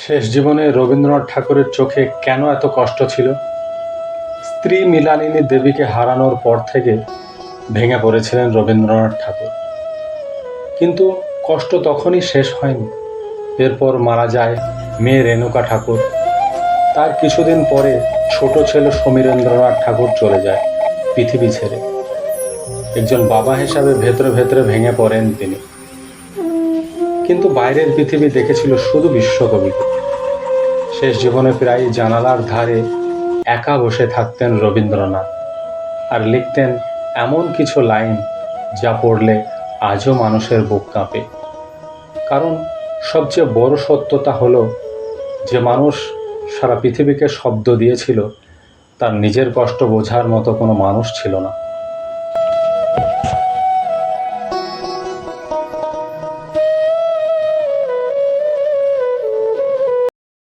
শেষ জীবনে রবীন্দ্রনাথ ঠাকুরের চোখে কেন এত কষ্ট ছিল? স্ত্রী মৃণালিনী দেবীকে হারানোর পর থেকে ভেঙে পড়েছিলেন রবীন্দ্রনাথ ঠাকুর। কিন্তু কষ্ট তখনই শেষ হয়নি। এরপর মারা যায় মেয়ে রেণুকা ঠাকুর। তার কিছুদিন পরে ছোট ছেলে সমীরেন্দ্রনাথ ঠাকুর চলে যায় পৃথিবী ছেড়ে। একজন বাবা হিসাবে ভেতরে ভেতরে ভেঙে পড়েন তিনি। কিন্তু বাইরের পৃথিবী দেখেছিল শুধু বিশ্বকবিকে। শেষ জীবনে প্রায় জানালার ধারে একা বসে থাকতেন রবীন্দ্রনাথ, আর লিখতেন এমন কিছু লাইন যা পড়লে আজও মানুষের বুক কাঁপে। কারণ সবচেয়ে বড় সত্যতা হলো যে মানুষ সারা পৃথিবীকে শব্দ দিয়েছিল, তার নিজের কষ্ট বোঝার মতো কোনো মানুষ ছিল না।